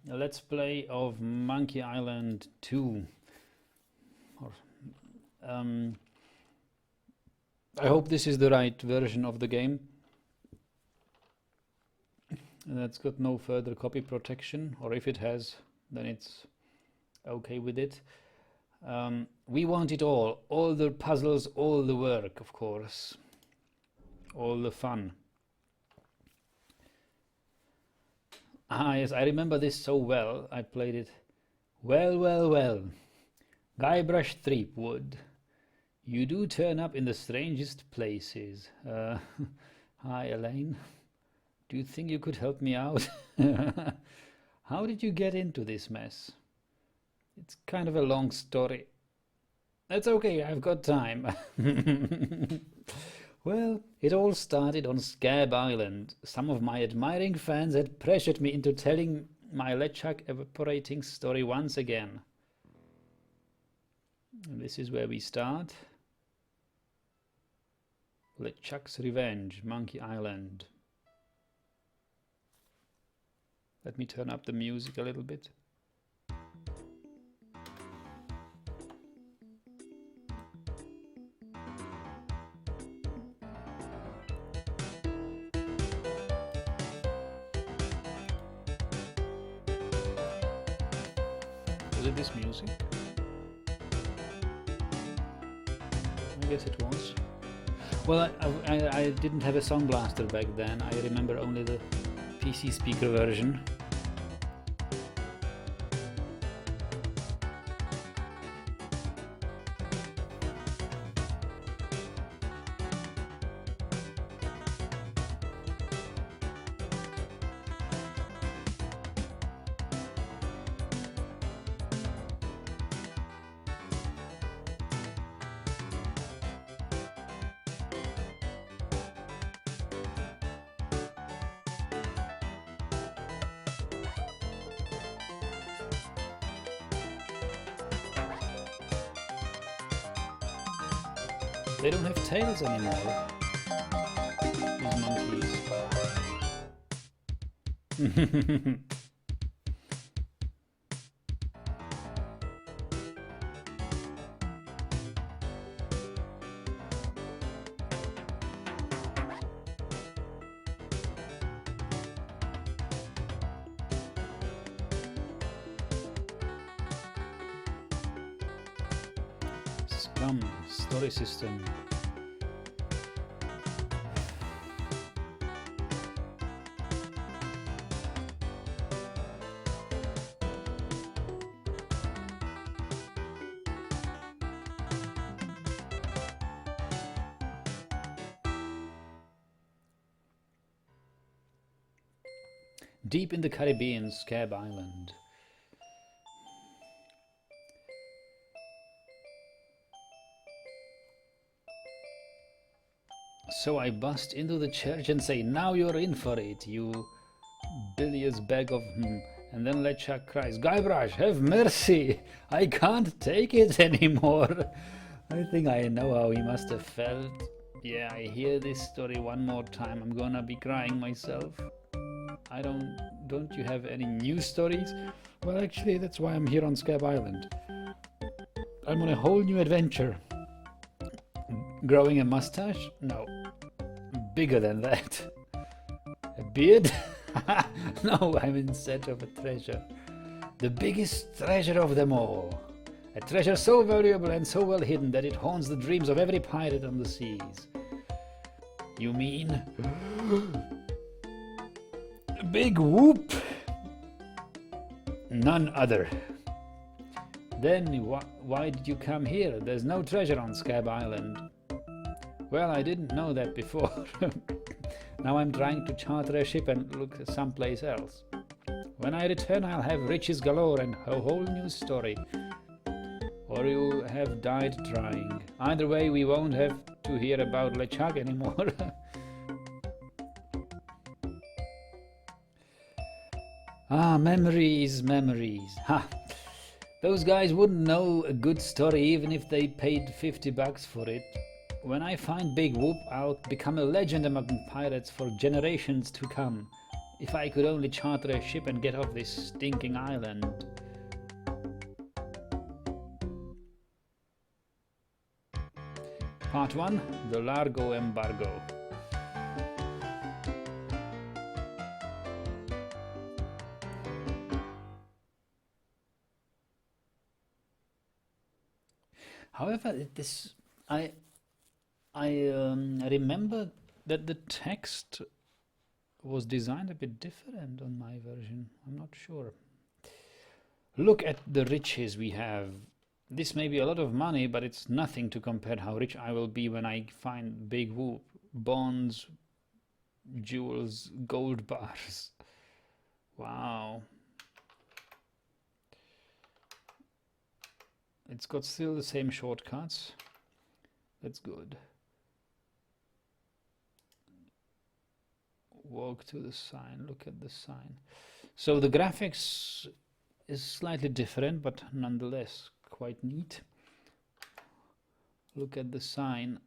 Let's play of Monkey Island 2. I hope this is the right version of the game. That's got no further copy protection, or if it has, then it's okay with it. We want it all the puzzles, all the work, of course, all the fun. Yes, I remember this so well. I played it. Well. Guybrush Threepwood. You do turn up in the strangest places. Hi, Elaine. Do you think you could help me out? How did you get into this mess? It's kind of a long story. That's okay, I've got time. Well, it all started on Scabb Island. Some of my admiring fans had pressured me into telling my LeChuck evaporating story once again. And this is where we start. LeChuck's Revenge, Monkey Island. Let me turn up the music a little bit. Was it this music? I guess it was. Well, I didn't have a Sound Blaster back then. I remember only the PC speaker version. They don't have tails anymore, these monkeys. Scrum story system. Deep in the Caribbean, Scabb Island. So I bust into the church and say, "Now you're in for it, you bilious bag of And then LeChuck cries, "Guybrush, have mercy! I can't take it anymore." I think I know how he must have felt. Yeah, I hear this story one more time, I'm gonna be crying myself. Don't you have any new stories? Well, actually, that's why I'm here on Scabb Island. I'm on a whole new adventure. Growing a mustache? No. Bigger than that. A beard? No, I'm in search of a treasure. The biggest treasure of them all. A treasure so valuable and so well hidden that it haunts the dreams of every pirate on the seas. You mean... Big Whoop? None other. Then why did you come here? There's no treasure on Scabb Island. Well, I didn't know that before. Now I'm trying to charter a ship and look someplace else. When I return, I'll have riches galore and a whole new story. Or you'll have died trying. Either way, we won't have to hear about LeChuck anymore. Ah, memories, memories. Ha! Those guys wouldn't know a good story even if they paid $50 for it. When I find Big Whoop, I'll become a legend among pirates for generations to come. If I could only charter a ship and get off this stinking island. Part 1, the Largo embargo. However, this I remember that the text was designed a bit different on my version. I'm not sure. Look at the riches we have. This may be a lot of money, but it's nothing to compare how rich I will be when I find big whoop, bonds, jewels, gold bars. Wow. It's got still the same shortcuts. That's good. Walk to the sign, look at the sign. So the graphics is slightly different, but nonetheless quite neat. Look at the sign.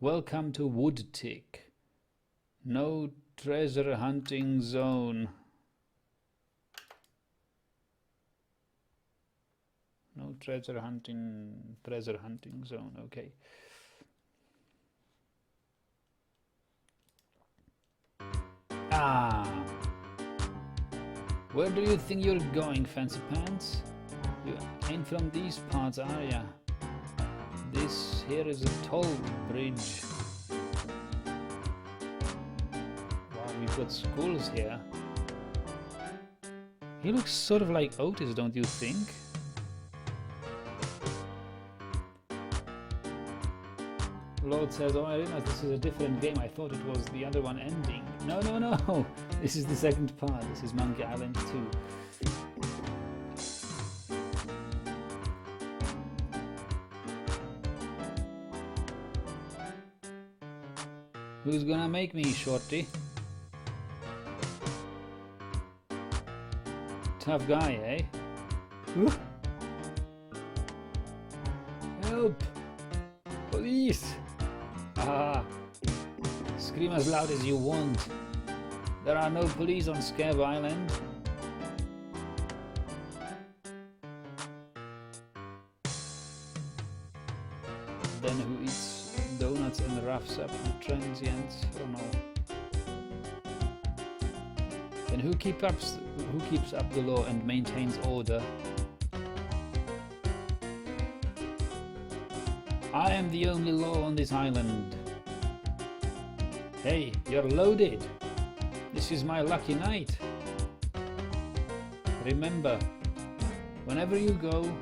Welcome to Woodtick. No treasure hunting zone. No treasure hunting zone, okay. Ah! Where do you think you're going, fancy pants? You ain't from these parts, are ya? This here is a toll bridge. Wow, we've got schools here. He looks sort of like Otis, don't you think? Lord says, oh, I realize this is a different game. I thought it was the other one ending. No, no, no. This is the second part. This is Monkey Island 2. Who's gonna make me, Shorty? Tough guy, eh? Ooh. Help! Police! Ah, scream as loud as you want. There are no police on Scabb Island. Then who eats donuts and roughs up the transients? Oh no. Then who keeps up the law and maintains order? I am the only law on this island. Hey, you're loaded. This is my lucky night. Remember, whenever you go,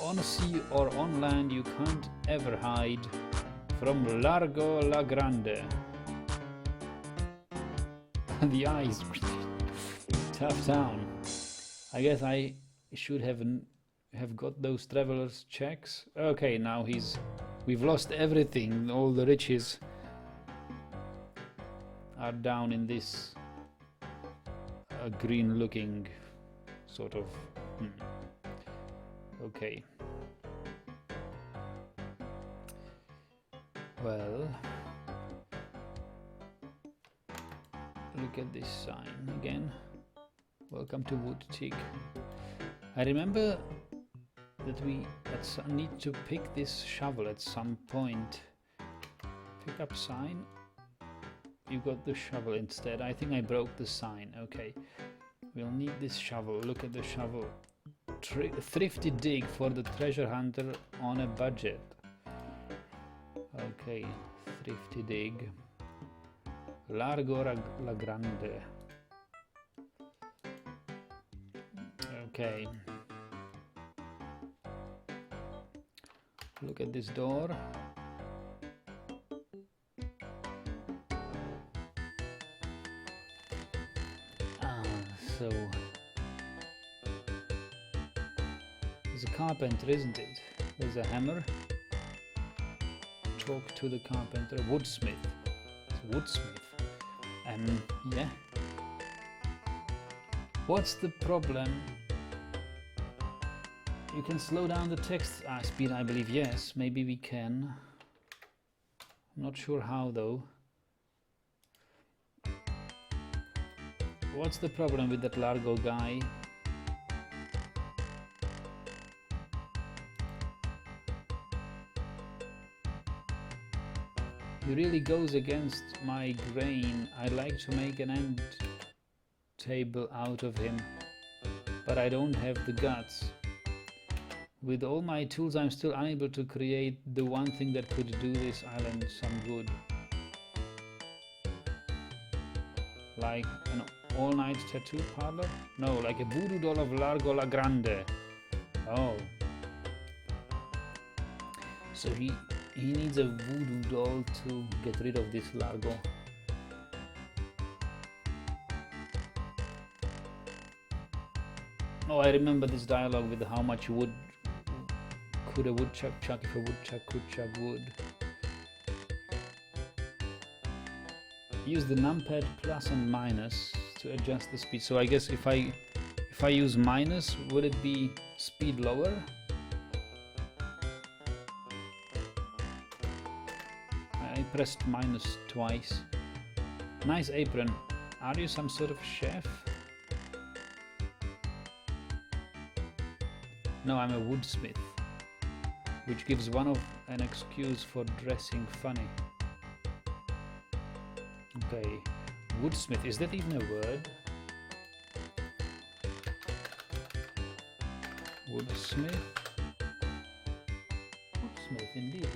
on sea or on land, you can't ever hide from Largo LaGrande. The eyes. Tough town. I guess I should have got those travelers checks. Okay, now we've lost everything. All the riches are down in this green looking sort of okay. Well, look at this sign again. Welcome to Woodtick. I remember that we need to pick this shovel at some point. Pick up sign. You got the shovel instead. I think I broke the sign. Okay. We'll need this shovel. Look at the shovel. Thrifty dig for the treasure hunter on a budget. Okay. Thrifty dig. Largo LaGrande. Okay. Look at this door. So there's a carpenter, isn't it? There's a hammer. Talk to the carpenter. Woodsmith. It's a woodsmith. Yeah. What's the problem? You can slow down the text speed, I believe. Yes, maybe we can. I'm not sure how though. What's the problem with that Largo guy? He really goes against my grain. I like to make an end table out of him, but I don't have the guts. With all my tools, I'm still unable to create the one thing that could do this island some good. Like an all-night tattoo parlor? No, like a voodoo doll of Largo LaGrande. Oh. So he needs a voodoo doll to get rid of this Largo. Oh, I remember this dialogue with how much wood could a woodchuck chuck if a woodchuck could chuck wood. Use the numpad plus and minus to adjust the speed. So I guess if I use minus, would it be speed lower? I pressed minus twice. Nice apron. Are you some sort of chef? No, I'm a woodsmith, which gives one of an excuse for dressing funny. Okay, woodsmith, is that even a word? Woodsmith? Woodsmith, indeed.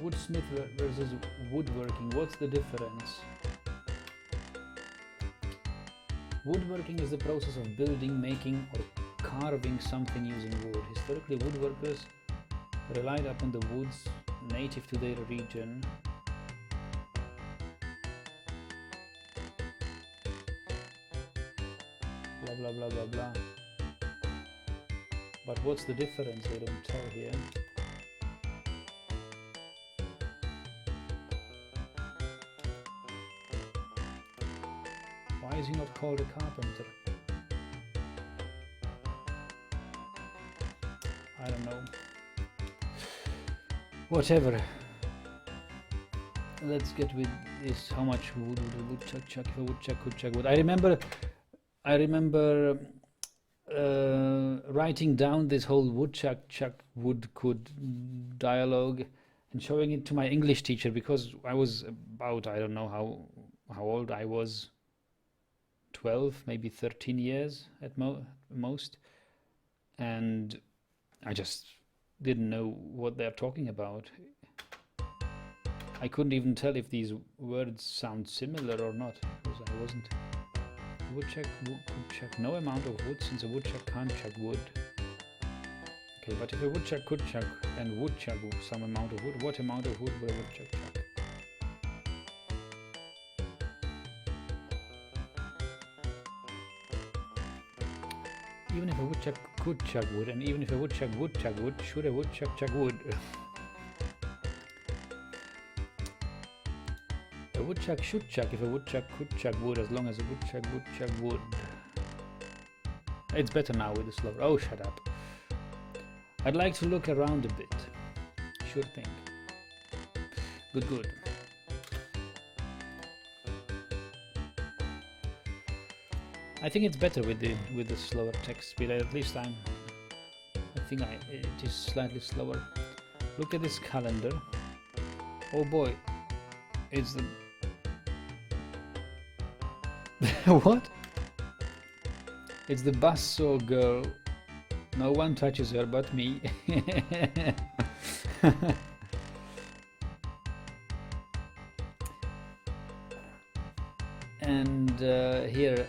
Woodsmith versus woodworking, what's the difference? Woodworking is the process of building, making or carving something using wood. Historically, woodworkers relied upon the woods native to their region. Blah blah blah blah blah. But what's the difference? They don't tell here. Why is he not called a carpenter? I don't know. Whatever. Let's get with this. How much wood would a woodchuck chuck if a woodchuck could chuck wood? I remember writing down this whole woodchuck chuck wood could dialogue and showing it to my English teacher, because I was about, I don't know how old I was, 12, maybe 13 years at most, and I just didn't know what they're talking about. I couldn't even tell if these words sound similar or not, because I wasn't. Woodchuck could chuck no amount of wood, since a woodchuck can't chuck wood. Okay, but if a woodchuck could chuck and would chuck some amount of wood, what amount of wood would a woodchuck chuck? Even if a woodchuck could chuck wood, and even if a woodchuck would chuck wood, should a woodchuck chuck wood? A woodchuck should chuck if a woodchuck could chuck wood, as long as a woodchuck would chuck wood. It's better now with the slower. Oh, shut up. I'd like to look around a bit. Sure thing. Good, good. I think it's better with the slower text speed. At least I think it is slightly slower. Look at this calendar. Oh boy, it's the what? It's the buzzsaw girl. No one touches her but me. And here,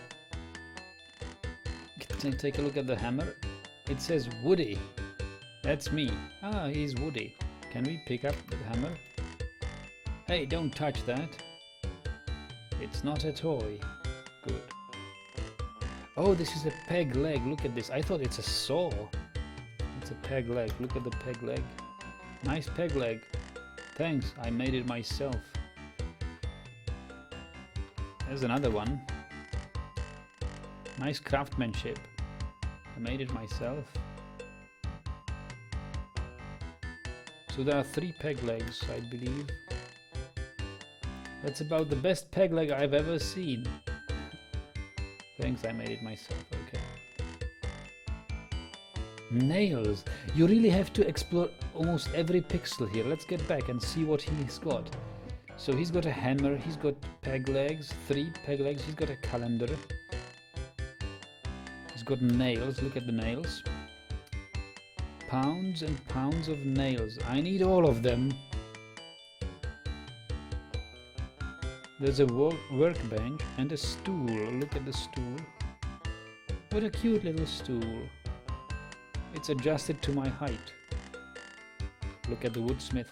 take a look at the hammer. It says Woody. That's me. Ah, he's Woody. Can we pick up the hammer? Hey, don't touch that. It's not a toy. Good. Oh, this is a peg leg. Look at this. I thought it's a saw. It's a peg leg. Look at the peg leg. Nice peg leg. Thanks, I made it myself. There's another one. Nice craftsmanship. I made it myself. So there are 3 peg legs, I believe. That's about the best peg leg I've ever seen. Thanks, I made it myself, okay. Nails! You really have to explore almost every pixel here. Let's get back and see what he's got. So he's got a hammer, he's got peg legs, 3 peg legs, he's got a calendar. He's got nails, look at the nails. Pounds and pounds of nails. I need all of them. There's a workbench and a stool. Look at the stool. What a cute little stool. It's adjusted to my height. Look at the woodsmith.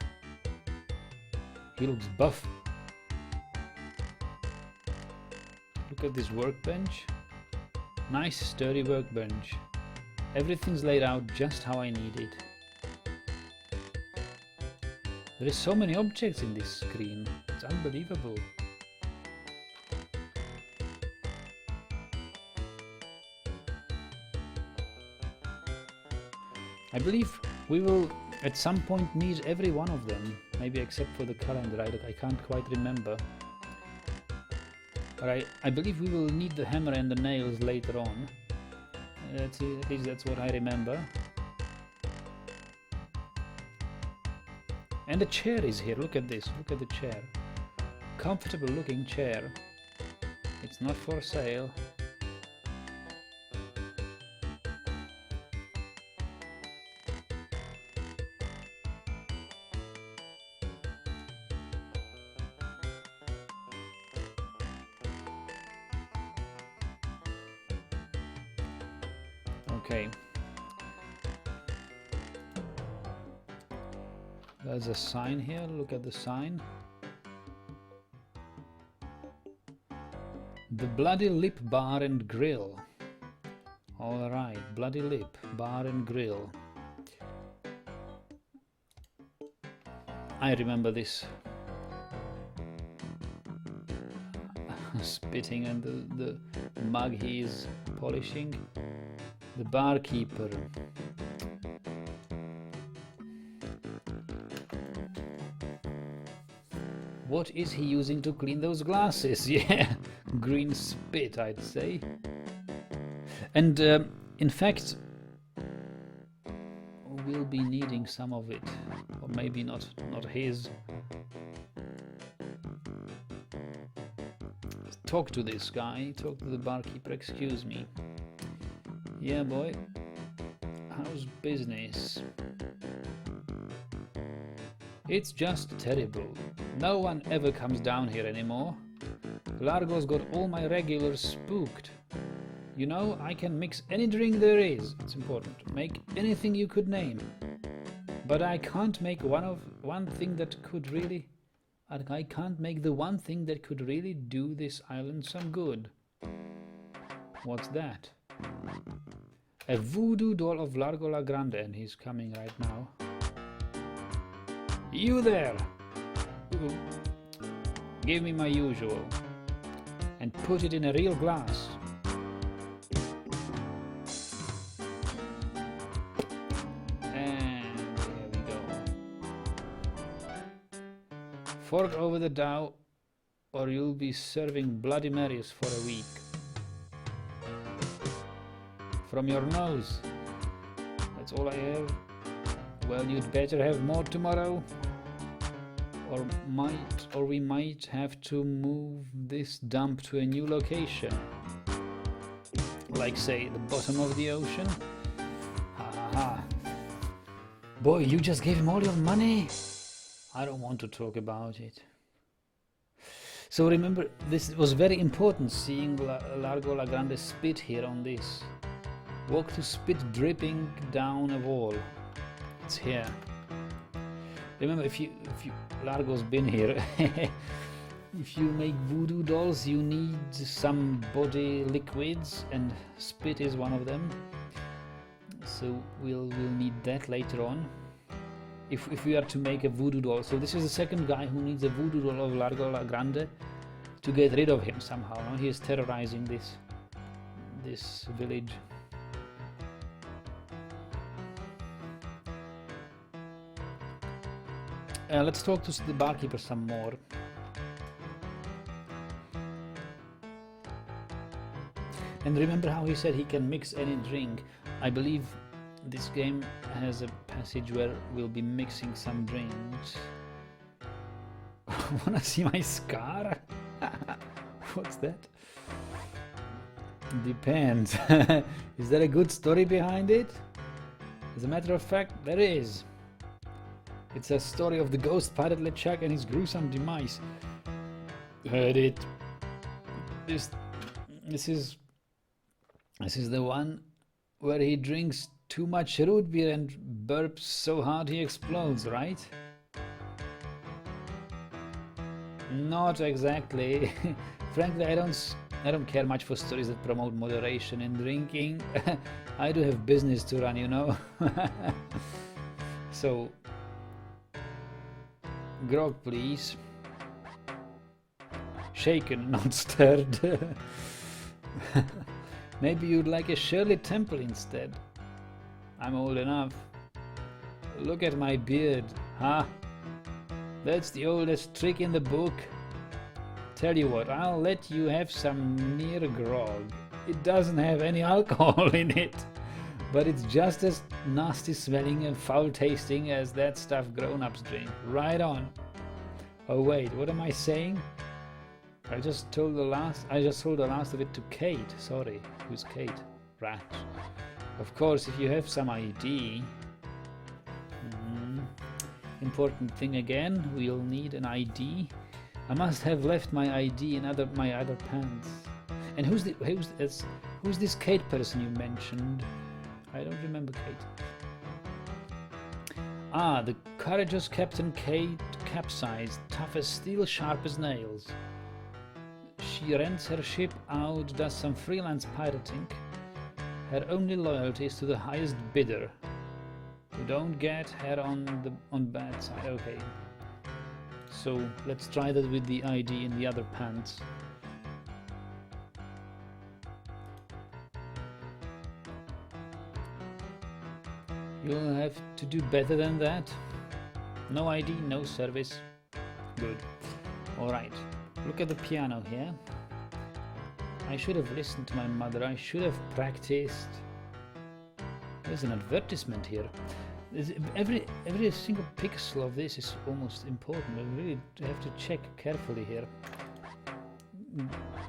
He looks buff. Look at this workbench. Nice sturdy workbench. Everything's laid out just how I need it. There is so many objects in this screen. It's unbelievable. I believe we will at some point need every one of them, maybe except for the calendar. I can't quite remember. But I believe we will need the hammer and the nails later on. At least that's what I remember. And the chair is here. Look at this. Look at the chair. Comfortable looking chair. It's not for sale. Okay. There's a sign here. Look at the sign. The Bloody Lip Bar and Grill. Alright, Bloody Lip Bar and Grill. I remember this. Spitting and the mug he is polishing. The barkeeper. What is he using to clean those glasses? Yeah, green spit, I'd say. And in fact, we'll be needing some of it, or maybe not his. Talk to this guy. Talk to the barkeeper. Excuse me. Yeah, boy. How's business? It's just terrible. No one ever comes down here anymore. Largo's got all my regulars spooked. You know, I can mix any drink there is. It's important. Make anything you could name. But I can't make one thing that could really... I can't make the one thing that could really do this island some good. What's that? A voodoo doll of Largo LaGrande, and he's coming right now. You there! Give me my usual. And put it in a real glass. And here we go. Fork over the dough, or you'll be serving Bloody Marys for a week. From your nose. That's all I have. Well, you'd better have more tomorrow. Or we might have to move this dump to a new location. Like, say, the bottom of the ocean. Ha ha ha. Boy, you just gave him all your money? I don't want to talk about it. So remember, this was very important, seeing Largo LaGrande spit here on this. Walk to spit dripping down a wall. It's here. Remember, if you Largo's been here. If you make voodoo dolls, you need some body liquids, and spit is one of them. So we'll need that later on. If we are to make a voodoo doll. So this is the second guy who needs a voodoo doll of Largo LaGrande to get rid of him somehow. No? He is terrorizing this village. Let's talk to the barkeeper some more. And remember how he said he can mix any drink. I believe this game has a passage where we'll be mixing some drinks. Wanna see my scar? What's that? Depends. Is there a good story behind it? As a matter of fact, there is. It's a story of the ghost pirate LeChuck and his gruesome demise. Heard it. This is the one where he drinks too much root beer and burps so hard he explodes, right? Not exactly. Frankly, I don't care much for stories that promote moderation in drinking. I do have business to run, you know. So, grog, please. Shaken, not stirred. Maybe you'd like a Shirley Temple instead. I'm old enough. Look at my beard, huh? That's the oldest trick in the book. Tell you what, I'll let you have some near grog. It doesn't have any alcohol in it, but it's just as nasty smelling and foul tasting as that stuff grown-ups drink. Right on. Oh wait, what am I saying? I just told the last of it to Kate. Sorry, who's Kate? Rat. Of course, if you have some ID. Important thing again, we'll need an ID. I must have left my ID in my other pants. And who's this Kate person you mentioned? I don't remember Kate. Ah, the courageous Captain Kate capsized, tough as steel, sharp as nails. She rents her ship out, does some freelance pirating. Her only loyalty is to the highest bidder. We don't get her on bad side. Okay. So let's try that with the ID in the other pants. You'll have to do better than that. No ID, no service. Good. Alright. Look at the piano here. I should have listened to my mother. I should have practiced. There's an advertisement here. Every single pixel of this is almost important. We really have to check carefully here.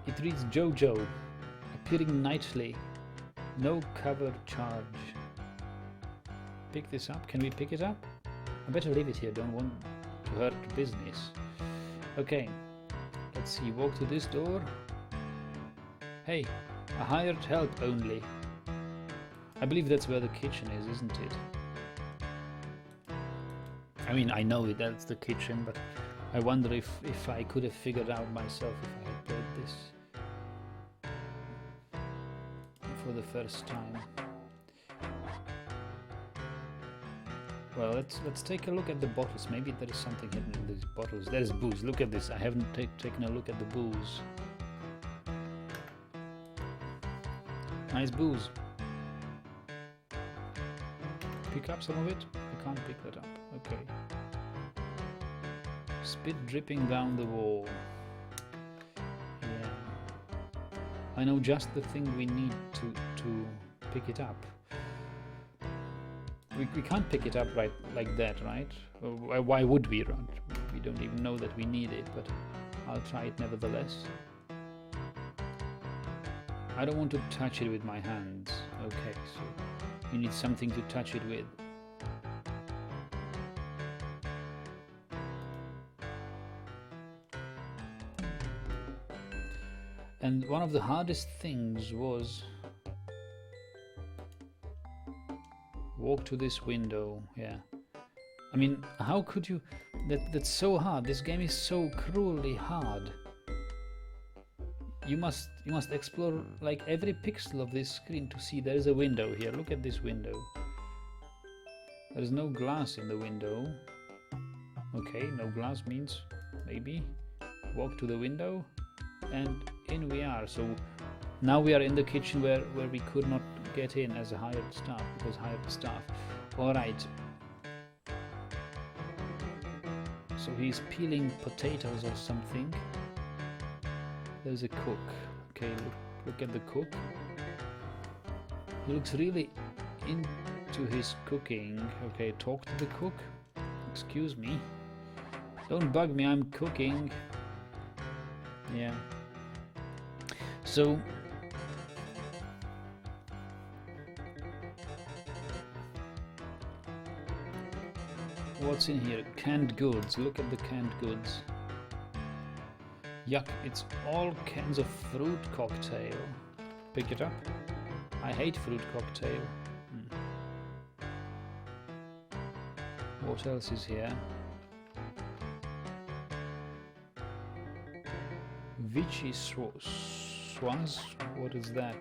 It reads JoJo, appearing nightly. No cover charge. Pick this up. Can we pick it up? I better leave it here. Don't want to hurt business. Okay. Let's see. Walk to this door. Hey, a hired help only. I believe that's where the kitchen is, isn't it? I mean, I know it, that's the kitchen, but I wonder if I could have figured out myself if I had played this for the first time. Well, let's take a look at the bottles. Maybe there is something hidden in these bottles. There is booze. Look at this. I haven't taken a look at the booze. Nice booze. Pick up some of it? I can't pick that up. Okay. Spit dripping down the wall. Yeah. I know just the thing we need to pick it up. We can't pick it up right like that, right? Why would we? We don't even know that we need it, but I'll try it nevertheless. I don't want to touch it with my hands. Okay, so you need something to touch it with. And one of the hardest things was walk to this window. Yeah, I mean, how could you? That's so hard. This game is so cruelly hard. You must explore like every pixel of this screen to see there is a window here. Look at this window. There is no glass in the window. Okay, no glass means maybe walk to the window, and in we are. So now we are in the kitchen where we could not get in as a hired staff because hired staff. All right. So he's peeling potatoes or something. There's a cook. Okay, look at the cook. He looks really into his cooking. Okay, talk to the cook. Excuse me. Don't bug me, I'm cooking. Yeah. So what's in here? Canned goods. Look at the canned goods. Yuck, it's all cans of fruit cocktail. Pick it up. I hate fruit cocktail. What else is here? Vichy swaz? What is that?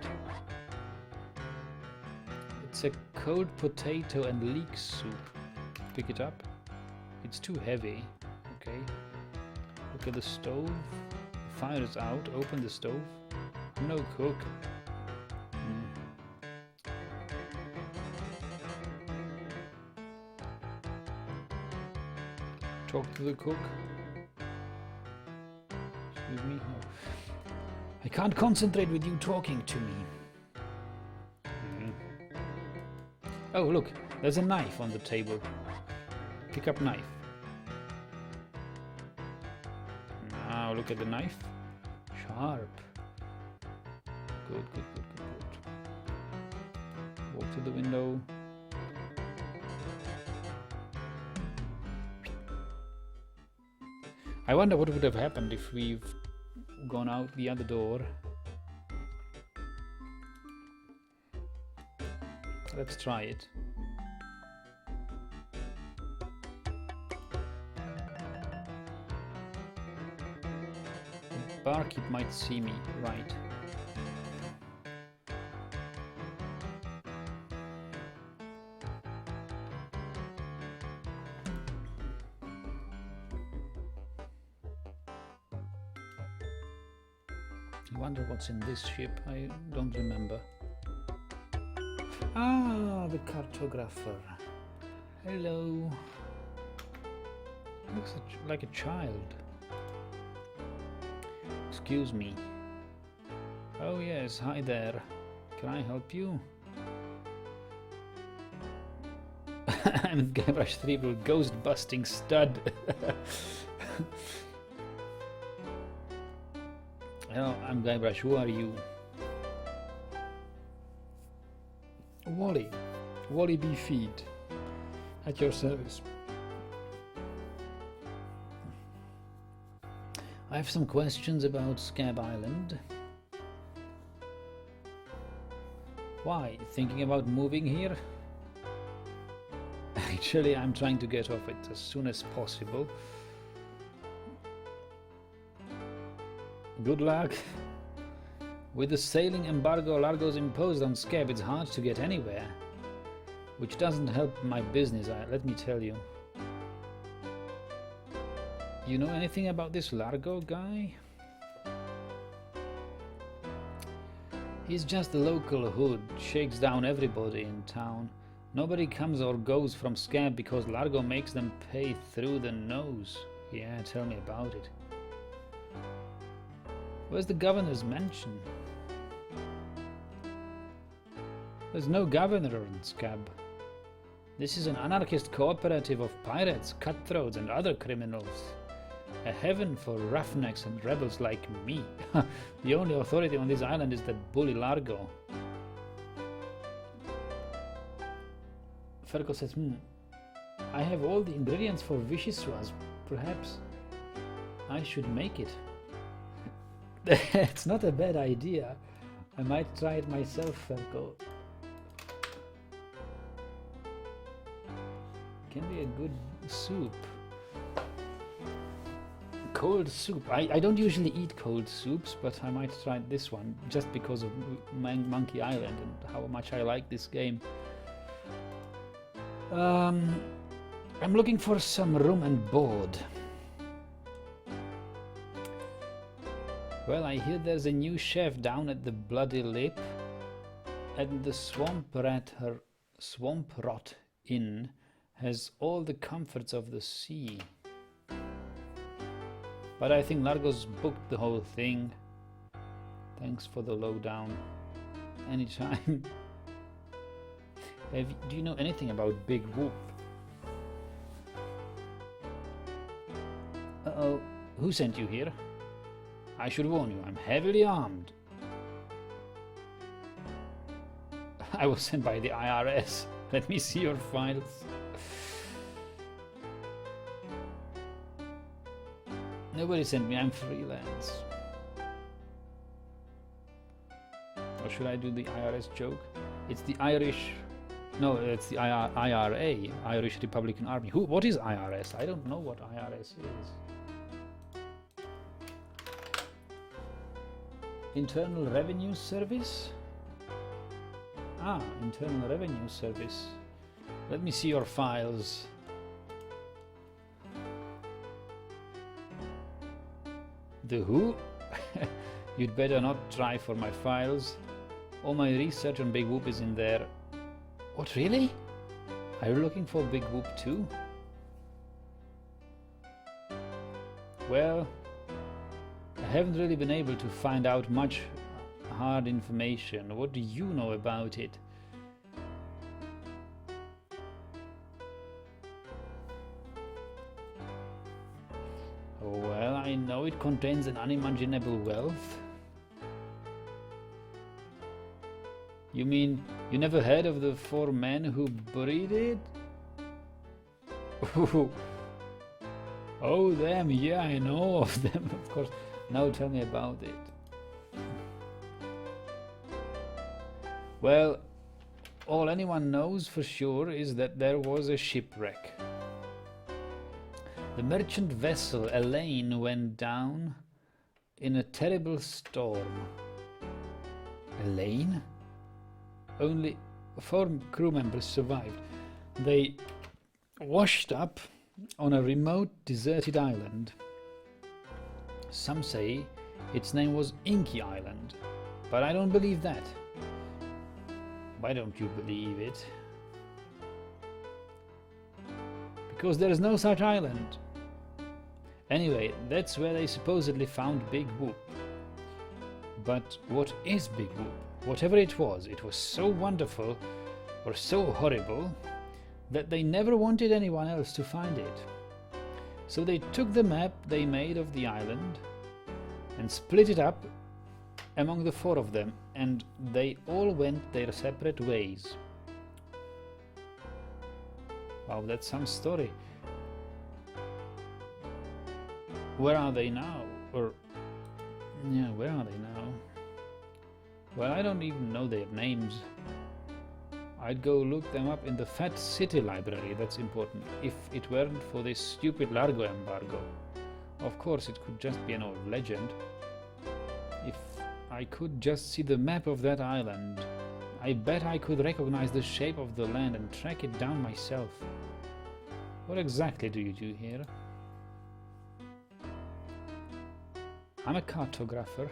It's a cold potato and leek soup. Pick it up. It's too heavy. Okay. Look at the stove. The fire is out. Open the stove. No cook. Talk to the cook. Excuse me. No. I can't concentrate with you talking to me. Oh, look. There's a knife on the table. Pick up knife. Now look at the knife. Sharp. Good. Walk to the window. I wonder what would have happened if we've gone out the other door. Let's try it. The barkeep might see me, right? I wonder what's in this ship. I don't remember. Ah, the cartographer. Hello. Looks like a child. Excuse me. Oh yes, hi there. Can I help you? I'm Guybrush Threeble, ghost busting stud. Hello, I'm Guybrush. Who are you? Wally. Wally B. Feed. At your service. I have some questions about Scabb Island. Why? Thinking about moving here? Actually, I'm trying to get off it as soon as possible. Good luck. With the sailing embargo Largo's imposed on Scabb, it's hard to get anywhere. Which doesn't help my business, let me tell you. You know anything about this Largo guy? He's just a local hood, shakes down everybody in town. Nobody comes or goes from Scabb because Largo makes them pay through the nose. Yeah, tell me about it. Where's the governor's mansion? There's no governor in Scabb. This is an anarchist cooperative of pirates, cutthroats and other criminals. A heaven for roughnecks and rebels like me. The only authority on this island is that bully Largo. Ferko says, I have all the ingredients for vichyssoise. Perhaps I should make it. It's not a bad idea. I might try it myself, Ferko. Can be a good soup. Cold soup. I don't usually eat cold soups, but I might try this one just because of Monkey Island and how much I like this game. I'm looking for some room and board. Well, I hear there's a new chef down at the Bloody Lip, and the Swamp Rot Inn has all the comforts of the sea. But I think Largo's booked the whole thing. Thanks for the lowdown. Anytime. Do you know anything about Big Whoop? Uh-oh. Who sent you here? I should warn you, I'm heavily armed. I was sent by the IRS. Let me see your files. Nobody sent me, I'm freelance. Or should I do the IRS joke? It's the Irish... No, it's the IRA, Irish Republican Army. What is IRS? I don't know what IRS is. Internal Revenue Service? Ah, Internal Revenue Service. Let me see your files. The who? You'd better not try for my files. All my research on Big Whoop is in there. What, really? Are you looking for Big Whoop too? Well, I haven't really been able to find out much hard information. What do you know about it? Well, I know it contains an unimaginable wealth. You mean you never heard of the 4 men who buried it? Oh, them, yeah, I know of them, of course. Now tell me about it. Well, all anyone knows for sure is that there was a shipwreck. The merchant vessel Elaine went down in a terrible storm. Elaine? Only 4 crew members survived. They washed up on a remote, deserted island. Some say its name was Inky Island, but I don't believe that. Why don't you believe it? Because there is no such island. Anyway, that's where they supposedly found Big Whoop. But what is Big Whoop? Whatever it was so wonderful or so horrible that they never wanted anyone else to find it. So they took the map they made of the island and split it up among the 4 of them, and they all went their separate ways. Wow, that's some story. Where are they now? Or, yeah, where are they now? Well, I don't even know their names. I'd go look them up in the Fat City Library, that's important, if it weren't for this stupid Largo embargo. Of course, it could just be an old legend. If I could just see the map of that island, I bet I could recognize the shape of the land and track it down myself. What exactly do you do here? I'm a cartographer.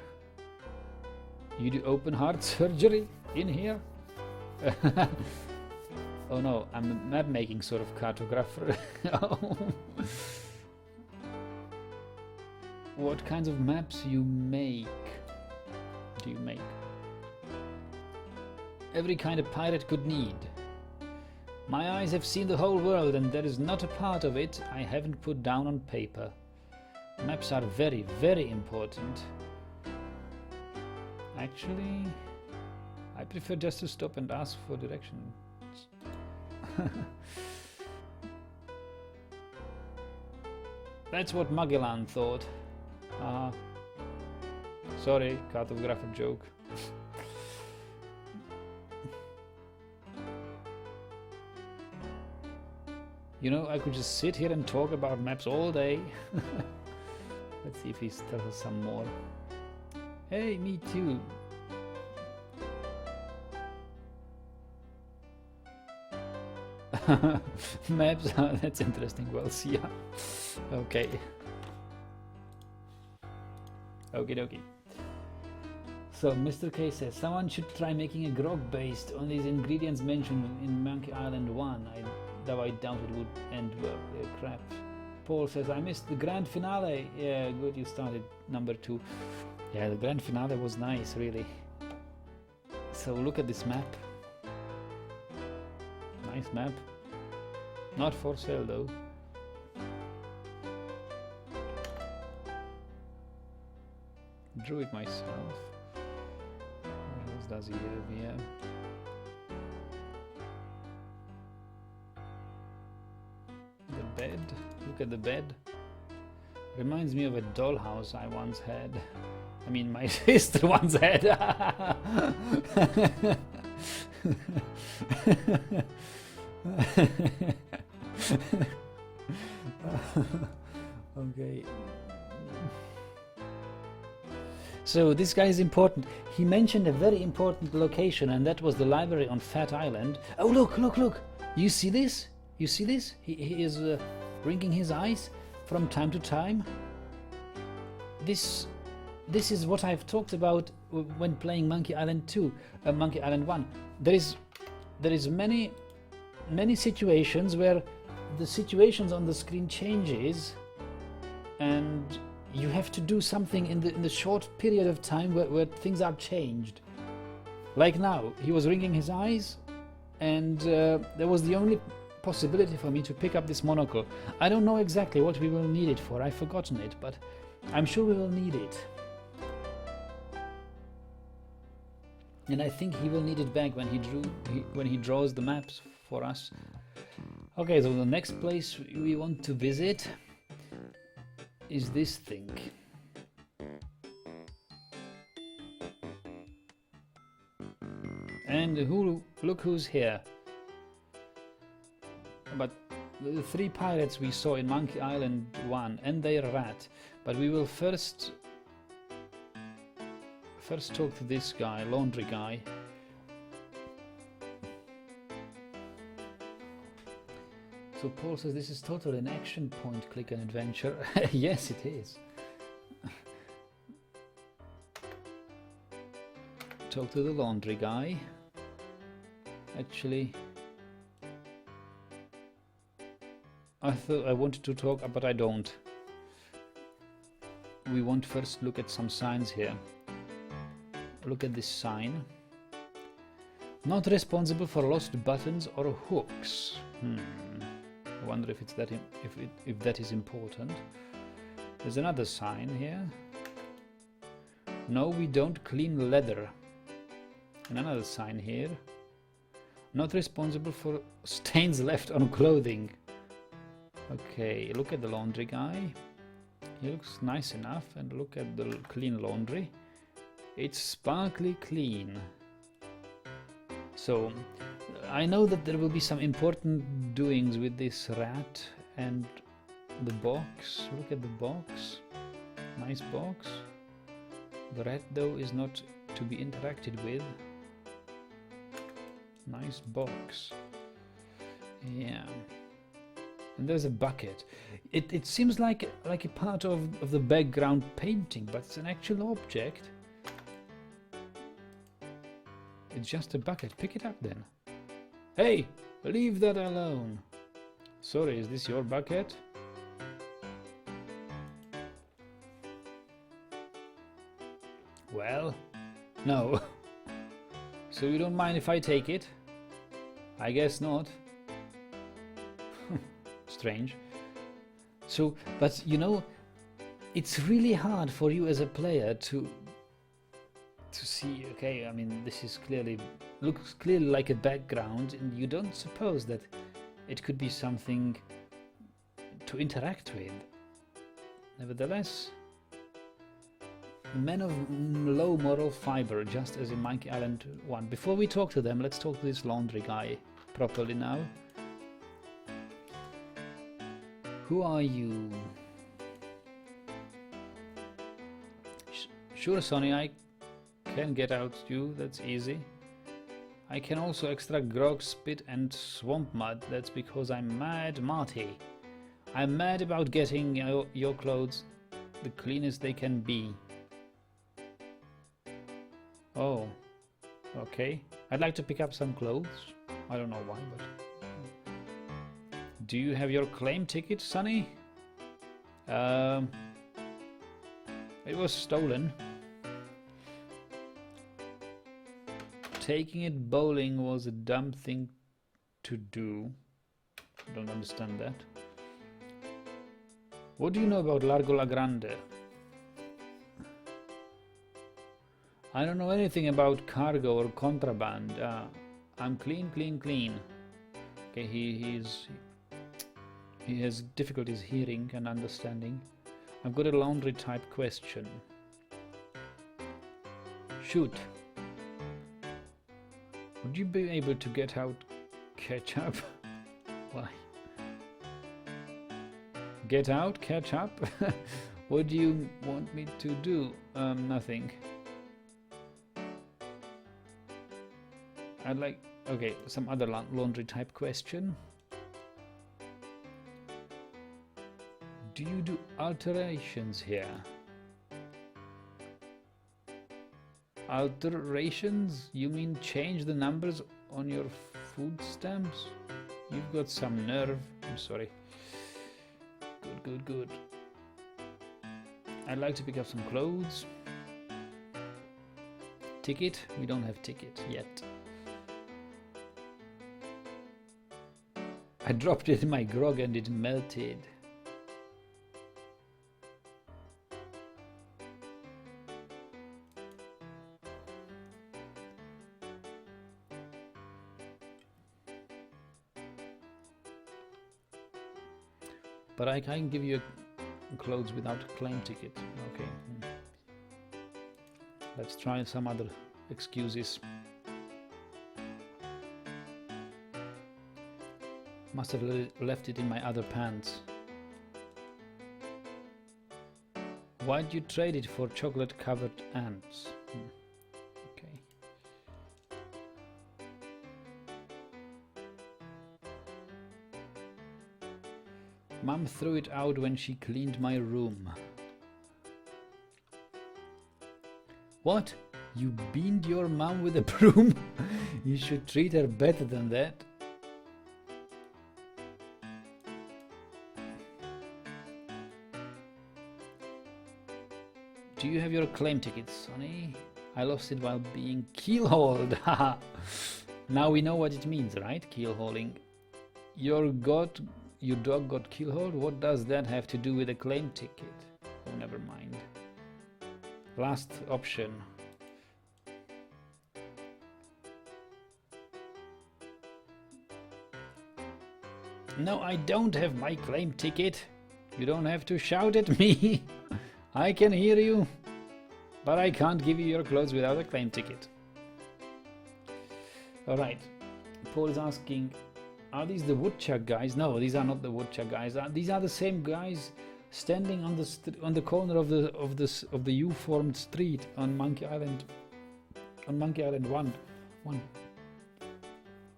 You do open heart surgery in here? Oh no, I'm a map making sort of cartographer. Oh. What kinds of maps do you make? Every kind a pirate could need. My eyes have seen the whole world, and there is not a part of it I haven't put down on paper. Maps are very, very important. Actually, I prefer just to stop and ask for directions. That's what Magellan thought. Sorry, cartographer joke. You know, I could just sit here and talk about maps all day. Let's see if he tells us some more. Hey, me too. Maps, that's interesting. Well, see ya. Okay. Okie dokie. So, Mr. K says, someone should try making a grog based on these ingredients mentioned in Monkey Island 1. Though I doubt it would end well. They're crap. Paul says, I missed the grand finale. Yeah, good, you started number 2. Yeah, the grand finale was nice, really. So look at this map. Nice map. Not for sale though. Drew it myself. What else does he have here? The bed. Look at the bed. Reminds me of a dollhouse I once had. I mean, my sister once had. Okay. So this guy is important. He mentioned a very important location, and that was the library on Fat Island. Oh, look, look, look! You see this? You see this? He is blinking his eyes from time to time. This is what I've talked about when playing Monkey Island 2, Monkey Island 1. There is many situations where the situations on the screen changes, and you have to do something in the short period of time where things are changed. Like now, he was wringing his eyes, and there was the only possibility for me to pick up this monocle. I don't know exactly what we will need it for. I've forgotten it, but I'm sure we will need it. And I think he will need it back when he draws the maps for us. Okay, so the next place we want to visit is this thing. And look who's here. But the 3 pirates we saw in Monkey Island 1 and their rat. But we will first talk to this guy, laundry guy. So Paul says this is totally an action point click and adventure. Yes, it is. Talk to the laundry guy. Actually, I thought I wanted to talk, but I don't. We want first look at some signs here. Look at this sign. Not responsible for lost buttons or hooks. I wonder if it's if that is important. There's another sign here. No, we don't clean leather. And another sign here. Not responsible for stains left on clothing. Okay, look at the laundry guy. He looks nice enough, and look at the clean laundry. It's sparkly clean. So I know that there will be some important doings with this rat and the box. Look at the box. Nice box. The rat though is not to be interacted with. Nice box. Yeah. And there's a bucket. It seems like a part of the background painting, but it's an actual object. It's just a bucket. Pick it up then. Hey, leave that alone. Sorry, is this your bucket? Well, no. So you don't mind if I take it? I guess not. Strange. So, but you know, it's really hard for you as a player to see, okay, I mean, this is looks clearly like a background, and you don't suppose that it could be something to interact with. Nevertheless, men of low moral fiber, just as in Monkey Island 1. Before we talk to them, let's talk to this laundry guy properly now. Who are you? Sure, Sonny, I can get out you, that's easy. I can also extract grog, spit and swamp mud. That's because I'm Mad Marty. I'm mad about getting your clothes the cleanest they can be. Oh, okay. I'd like to pick up some clothes. I don't know why, but... Do you have your claim ticket, Sonny? It was stolen. Taking it bowling was a dumb thing to do. I don't understand that. What do you know about Largo LaGrande? I don't know anything about cargo or contraband. I'm clean, clean, clean. Okay, he has difficulties hearing and understanding. I've got a laundry type question. Shoot. Would you be able to get out ketchup? Why? Get out, catch up? What do you want me to do? Nothing. I'd like... Okay, some other laundry type question. Do you do alterations here? Alterations? You mean change the numbers on your food stamps? You've got some nerve. I'm sorry. Good, good, good. I'd like to pick up some clothes. Ticket? We don't have ticket yet. I dropped it in my grog and it melted. But I can give you clothes without a claim ticket. Okay. Let's try some other excuses. Must have left it in my other pants. Why'd you trade it for chocolate-covered ants? Okay. Mum threw it out when she cleaned my room. What? You beaned your mum with a broom? You should treat her better than that. Do you have your claim ticket, Sonny? I lost it while being keel-hauled. Haha. Now we know what it means, right? Keel-hauling. Your dog got keel-hauled? What does that have to do with a claim ticket? Oh, never mind. Last option. No, I don't have my claim ticket. You don't have to shout at me. I can hear you, but I can't give you your clothes without a claim ticket. Alright, Paul is asking, are these the Woodtick guys? No, these are not the Woodtick guys. These are the same guys standing on the corner of the U-formed street on Monkey Island 1,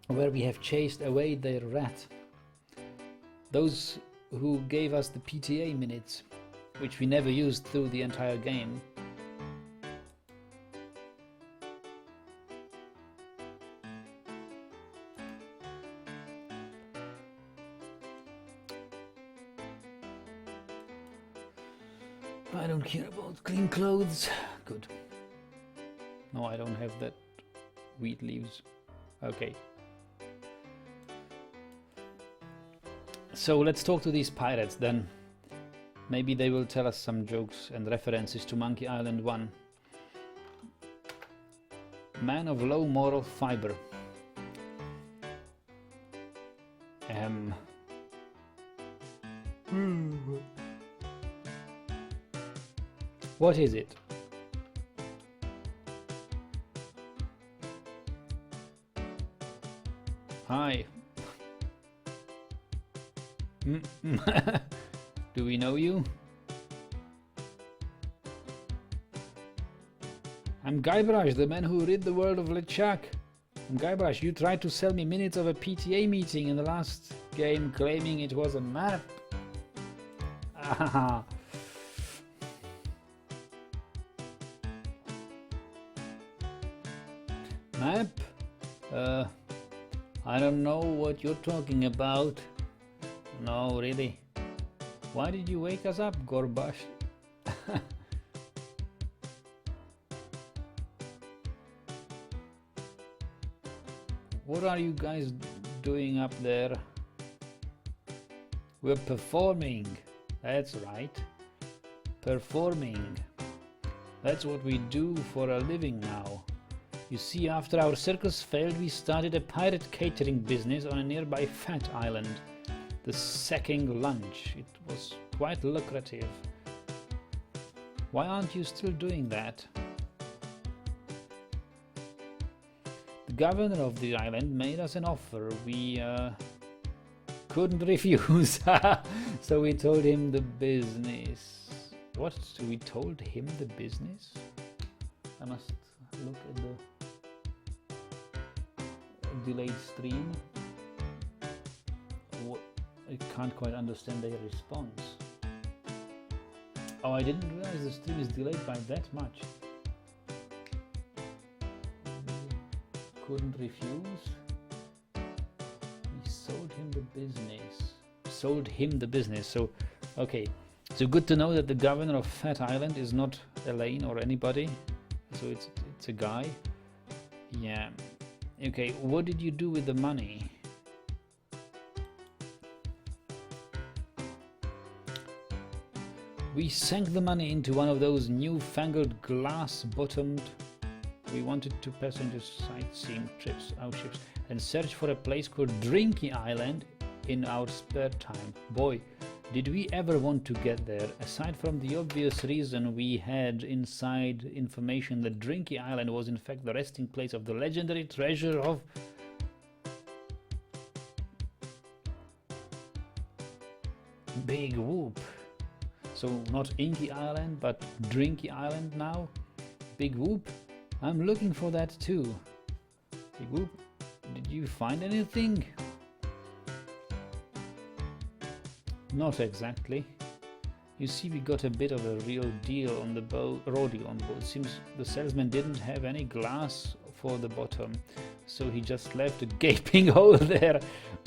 where we have chased away their rat. Those who gave us the PTA minutes, which we never used through the entire game. I don't care about clean clothes. Good. No, I don't have that wheat leaves. Okay. So let's talk to these pirates then. Maybe they will tell us some jokes and references to Monkey Island 1. Man of low moral fiber. What is it? Hi. Do we know you? I'm Guybrush, the man who rid the world of LeChuck. I'm Guybrush, you tried to sell me minutes of a PTA meeting in the last game, claiming it was a map. Ah. Map? I don't know what you're talking about. No, really. Why did you wake us up, Gorbash? What are you guys doing up there? We're performing. That's right. Performing. That's what we do for a living now. You see, after our circus failed, we started a pirate catering business on a nearby fat island. The sacking lunch. It was quite lucrative. Why aren't you still doing that? The governor of the island made us an offer. We couldn't refuse. So we told him the business. What? We told him the business? I must look at the delayed stream. I can't quite understand their response. Oh, I didn't realize the stream is delayed by that much. Couldn't refuse. We sold him the business. Sold him the business. So, okay. So good to know that the governor of Fat Island is not Elaine or anybody. So it's a guy. Yeah. Okay. What did you do with the money? We sank the money into one of those newfangled glass-bottomed. We wanted to passenger sightseeing trips, our ships, and search for a place called Drinky Island in our spare time. Boy, did we ever want to get there. Aside from the obvious reason we had inside information that Drinky Island was in fact the resting place of the legendary treasure of Big Whoop. So not Inky Island, but Drinky Island now. Big Whoop. I'm looking for that too. Big Whoop. Did you find anything? Not exactly. You see, we got a bit of a real deal on the boat, rodeo on board. Seems the salesman didn't have any glass for the bottom, so he just left a gaping hole there.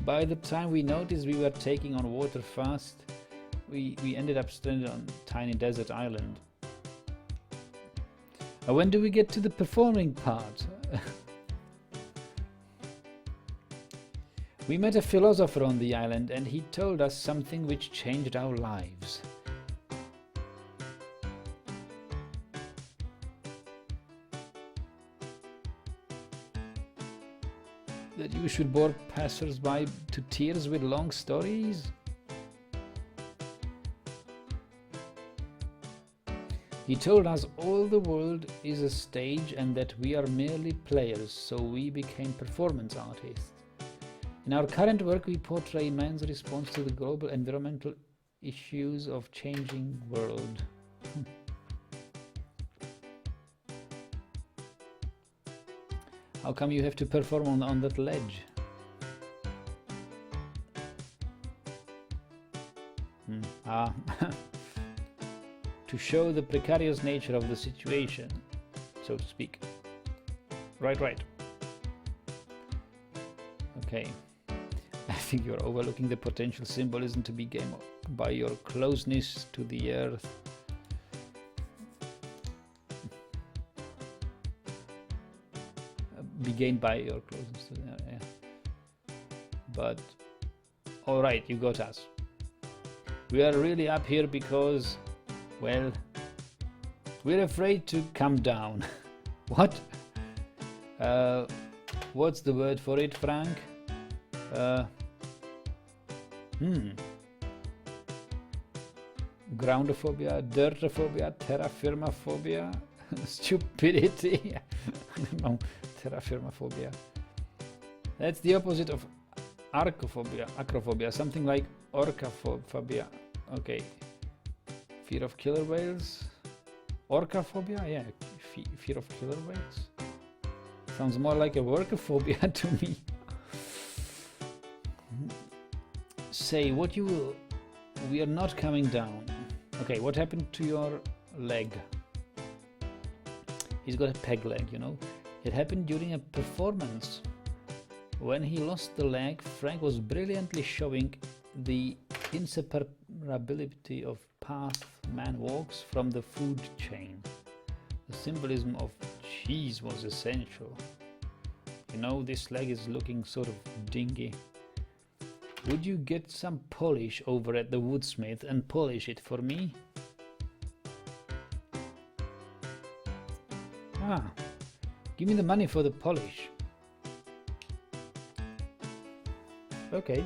By the time we noticed we were taking on water fast, we ended up stranded on a tiny desert island. When do we get to the performing part? We met a philosopher on the island and he told us something which changed our lives. That you should bore passers-by to tears with long stories? He told us all the world is a stage and that we are merely players, so we became performance artists. In our current work, we portray man's response to the global environmental issues of changing world. How come you have to perform on that ledge? To show the precarious nature of the situation, so to speak. Right. Okay. I think you're overlooking the potential symbolism to be gained by your closeness to the earth. Be gained by your closeness to the earth, yeah. But, alright, you got us. We are really up here because, well, we're afraid to come down. What? What's the word for it, Frank? Groundophobia, dirtophobia, terrafirmaphobia, stupidity. I don't know, terrafirmaphobia. That's the opposite of acrophobia, something like orcaphobia. Okay. Fear of killer whales? Orcaphobia? Yeah, fear of killer whales. Sounds more like a workophobia to me. Say what you will. We are not coming down. Okay, what happened to your leg? He's got a peg leg, you know. It happened during a performance. When he lost the leg, Frank was brilliantly showing the inseparability of path man walks from the food chain. The symbolism of cheese was essential. You know, this leg is looking sort of dingy. Would you get some polish over at the woodsmith and polish it for me? Ah, give me the money for the polish. Okay.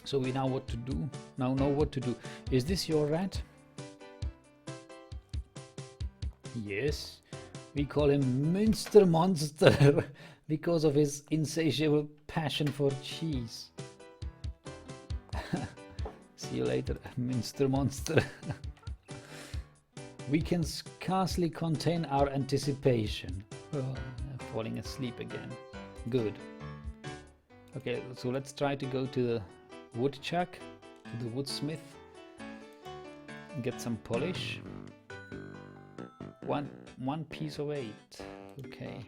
So we now what to do? Now know what to do. Is this your rat? Yes. We call him Münster Monster because of his insatiable passion for cheese. See you later, Münster Monster. We can scarcely contain our anticipation. Oh, I'm falling asleep again. Good. Okay, so let's try to go to the woodchuck, to the woodsmith, and get some polish. One piece of 8. Okay.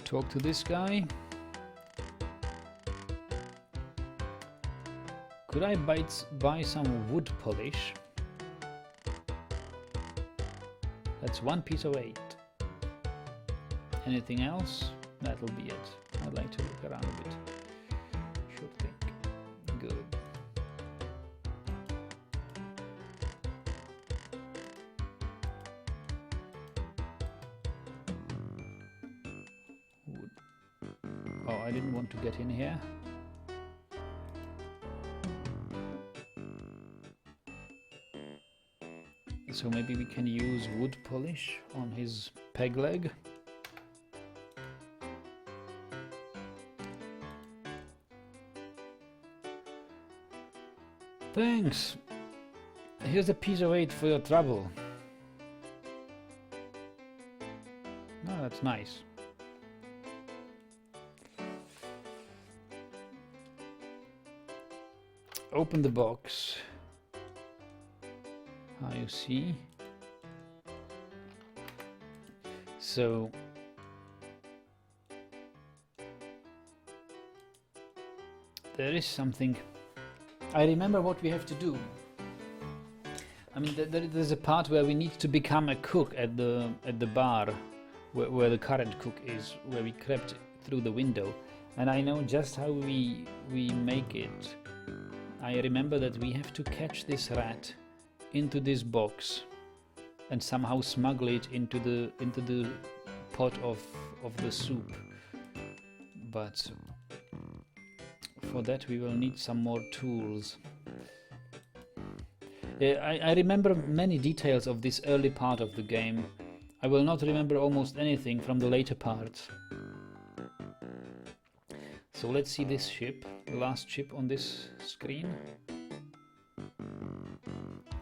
Talk to this guy. Could I buy some wood polish? That's 1 piece of 8. Anything else? That'll be it. I'd like to look around a bit. Sure thing. Good. Wood. Oh, I didn't want to get in here. So maybe we can use wood polish on his peg leg. Thanks. Here's a piece of 8 for your trouble. Oh, that's nice. Open the box. You see. So there is something. I remember what we have to do. I mean, there's a part where we need to become a cook at the bar where the current cook is, where we crept through the window, and I know just how we make it. I remember that we have to catch this rat into this box and somehow smuggle it into the pot of the soup, but for that we will need some more tools. I remember many details of this early part of the game. I will not remember almost anything from the later parts. So let's see this ship, the last ship on this screen.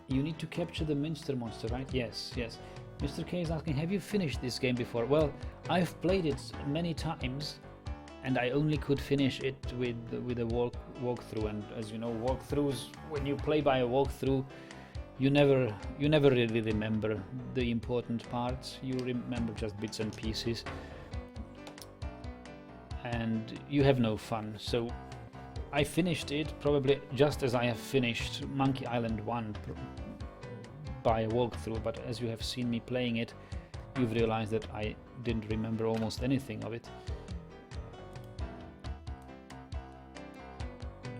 You need to capture the Münster monster, right? Yes, yes. Mr. K is asking, have you finished this game before? Well, I've played it many times, and I only could finish it with a walkthrough. And as you know, walkthroughs, when you play by a walkthrough, you never really remember the important parts. You remember just bits and pieces, and you have no fun. So I finished it probably just as I have finished Monkey Island 1 by a walkthrough, but as you have seen me playing it, you've realized that I didn't remember almost anything of it.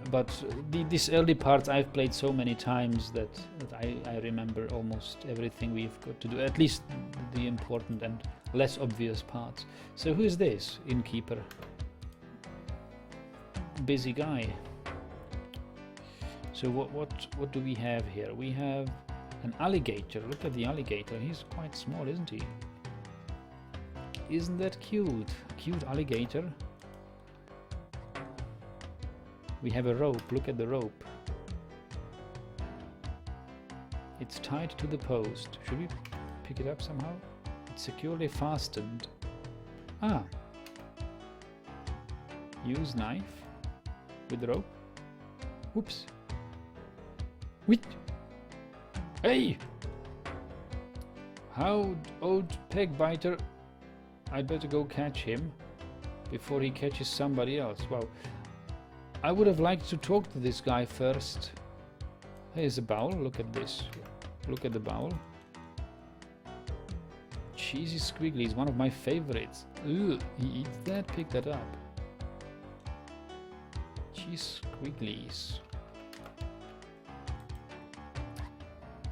But these early parts I've played so many times that I remember almost everything we've got to do, at least the important and less obvious parts. So who is this innkeeper? Busy guy. So what do we have here? We have an alligator. Look at the alligator. He's quite small, isn't he? Isn't that cute? Cute alligator. We have a rope. Look at the rope. It's tied to the post. Should we pick it up somehow? It's securely fastened. Ah. Use knife with the rope. Whoops. Wait. Hey! How old peg biter? I'd better go catch him before he catches somebody else. Wow. I would have liked to talk to this guy first. Here's a bowl. Look at this. Look at the bowl. Cheesy squiggly is one of my favorites. Ugh, he eats that. Pick that up. Cheese squigglies.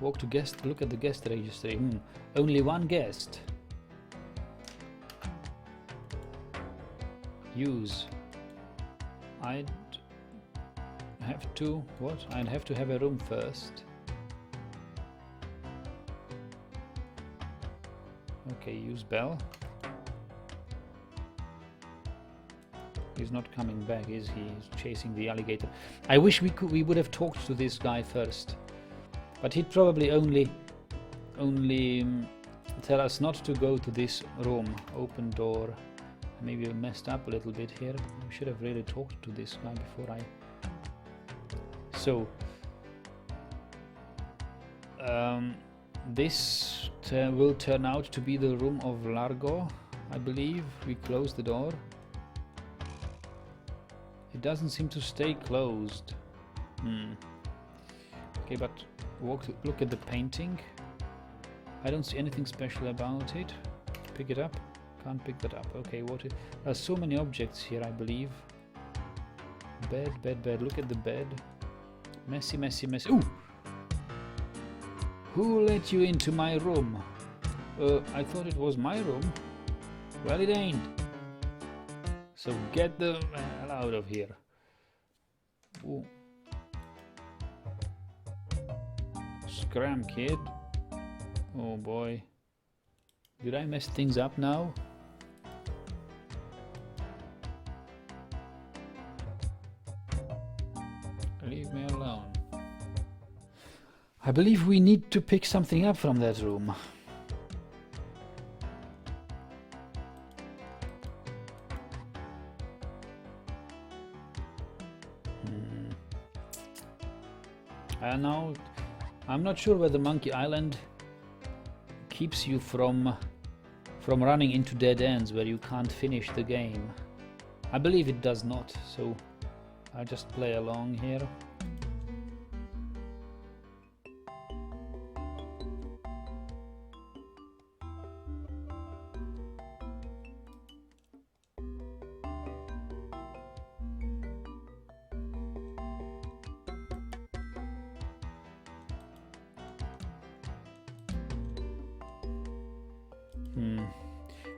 Walk to guest. Look at the guest registry. Only one guest. Use. I'd have to. What? I'd have to have a room first. Okay, use bell. He's not coming back, is he? He's chasing the alligator. I wish we would have talked to this guy first. But he'd probably only tell us not to go to this room. Open door. Maybe we messed up a little bit here. We should have really talked to this guy before I... So... this will turn out to be the room of Largo, I believe. We close the door. It doesn't seem to stay closed. Okay, but look at the painting. I don't see anything special about it. Pick it up. Can't pick that up. Okay, there are so many objects here, I believe. Bed, bed, bed. Look at the bed. Messy, messy, messy. Ooh! Who let you into my room? I thought it was my room. Well, it ain't. So get the hell out of here. Ooh. Scram, kid. Oh boy. Did I mess things up now? Leave me alone. I believe we need to pick something up from that room. Now, I'm not sure whether Monkey Island keeps you from running into dead ends where you can't finish the game. I believe it does not, so I'll just play along here.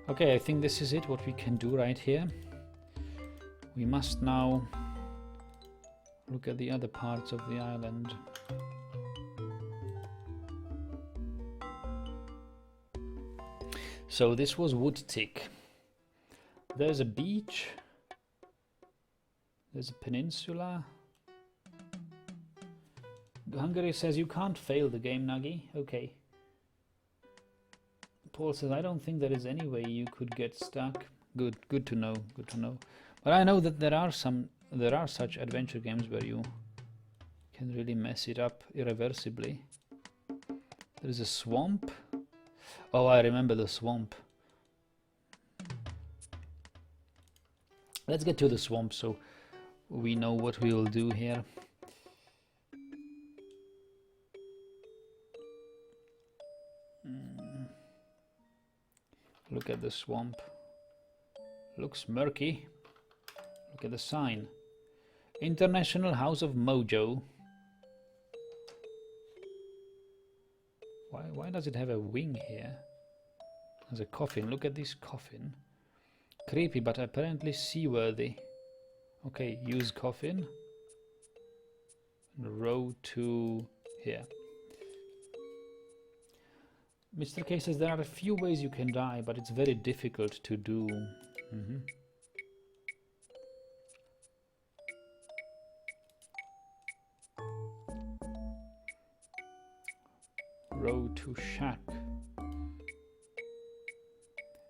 Okay, I think this is it, what we can do right here. We must now look at the other parts of the island. So this was Woodtick. There's a beach. There's a peninsula. Hungary says you can't fail the game, Nuggy. Okay. Paul says, I don't think there is any way you could get stuck. Good to know, good to know. But I know that there are such adventure games where you can really mess it up irreversibly. There is a swamp. Oh, I remember the swamp. Let's get to the swamp so we know what we will do here. Look at the swamp. Looks murky. Look at the sign. International House of Mojo. Why does it have a wing here? There's a coffin. Look at this coffin. Creepy, but apparently seaworthy. Okay, use coffin. Row to here. Mr. K says there are a few ways you can die, but it's very difficult to do. Row to shack.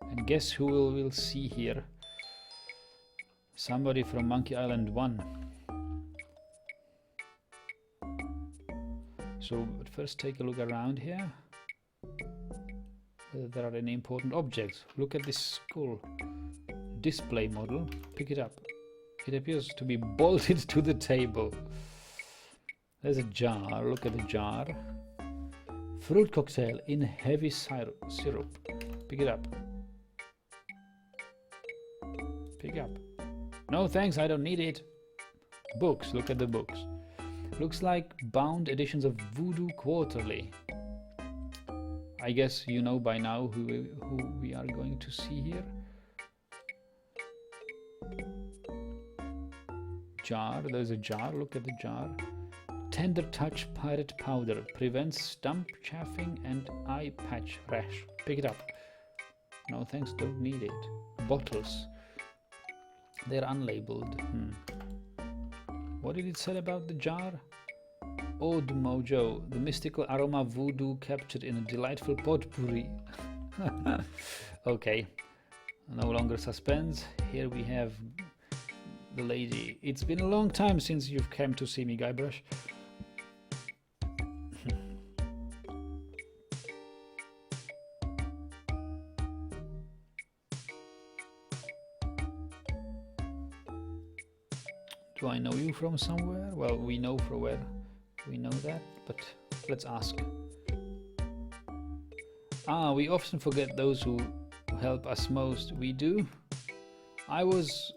And guess who we'll see here? Somebody from Monkey Island 1. So, but first take a look around here. whether there are any important objects. Look at this skull. Display model. Pick it up. It appears to be bolted to the table. There's a jar. Look at the jar. Fruit cocktail in heavy syrup. Pick it up. Pick up. No thanks, I don't need it. Books. Look at the books. Looks like bound editions of Voodoo Quarterly. I guess you know by now who we are going to see here. Jar. There's a jar. Look at the jar. Tender Touch Pirate Powder. Prevents stump chafing and eye patch rash. Pick it up. No thanks, don't need it. Bottles. They're unlabeled. What did it say about the jar? Old Mojo. The mystical aroma voodoo captured in a delightful potpourri. Okay. No longer suspense. Here we have the lady. It's been a long time since you've come to see me, Guybrush. Do I know you from somewhere? Well, we know from where we know that, but let's ask. We often forget those who help us most. We do? It was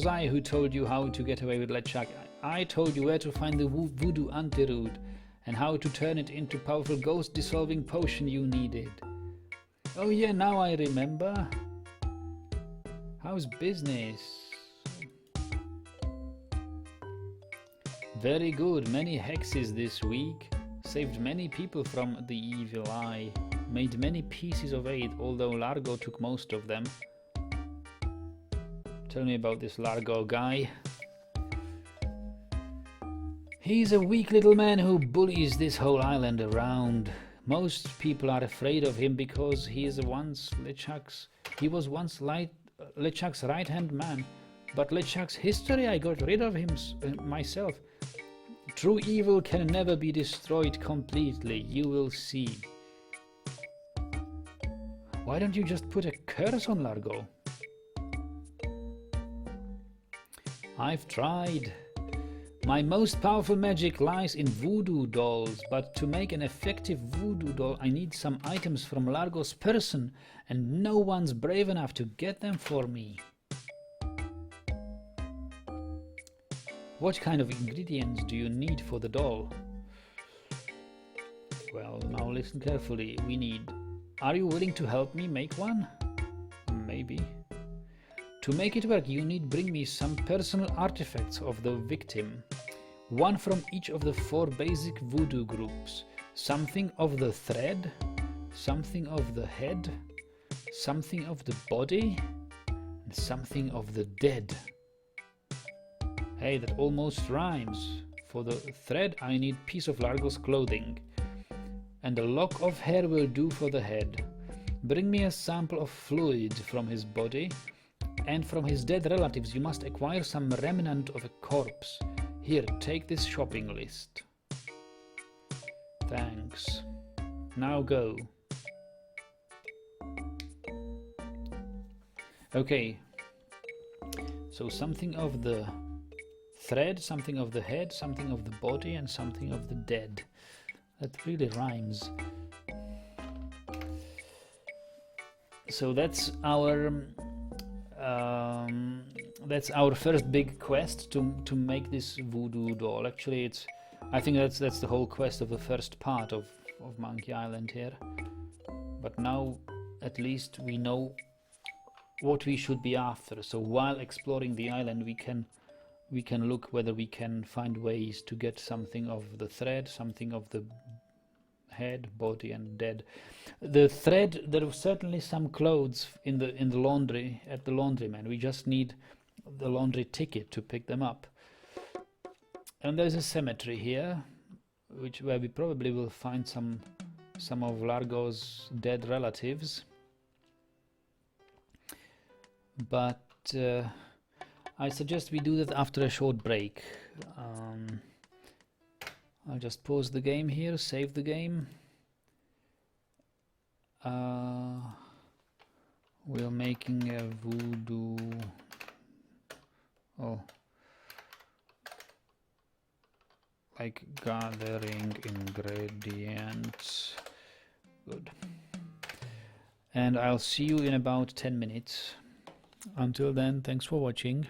I who told you how to get away with LeChuck. I told you where to find the voodoo antidote and how to turn it into powerful ghost dissolving potion you needed. Oh yeah, now I remember. How's business? Very good. Many hexes this week. Saved many people from the evil eye. Made many pieces of aid, although Largo took most of them. Tell me about this Largo guy. He's a weak little man who bullies this whole island around. Most people are afraid of him because he was once LeChuck's right-hand man. But LeChuck's history, I got rid of him myself. True evil can never be destroyed completely, you will see. Why don't you just put a curse on Largo? I've tried. My most powerful magic lies in voodoo dolls, but to make an effective voodoo doll I need some items from Largo's person, and no one's brave enough to get them for me. What kind of ingredients do you need for the doll? Well, now listen carefully. We need... Are you willing to help me make one? Maybe. To make it work, you need bring me some personal artifacts of the victim. One from each of the 4 basic voodoo groups. Something of the thread, something of the head, something of the body, and something of the dead. Hey, that almost rhymes. For the thread, I need piece of Largo's clothing. And a lock of hair will do for the head. Bring me a sample of fluid from his body. And from his dead relatives, you must acquire some remnant of a corpse. Here, take this shopping list. Thanks. Now go. Okay. So something of the thread, something of the head, something of the body, and something of the dead. That really rhymes. So that's our first big quest to make this voodoo doll. Actually, I think that's the whole quest of the first part of Monkey Island here. But now at least we know what we should be after. So while exploring the island, we can look whether we can find ways to get something of the thread, something of the head, body, and dead. The thread, there are certainly some clothes in the laundry at the laundryman. We just need the laundry ticket to pick them up. And there's a cemetery here, where we probably will find some of Largo's dead relatives. But I suggest we do that after a short break. I'll just pause the game here, save the game. We're making a voodoo. Oh, like gathering ingredients. Good. And I'll see you in about 10 minutes. Until then, thanks for watching.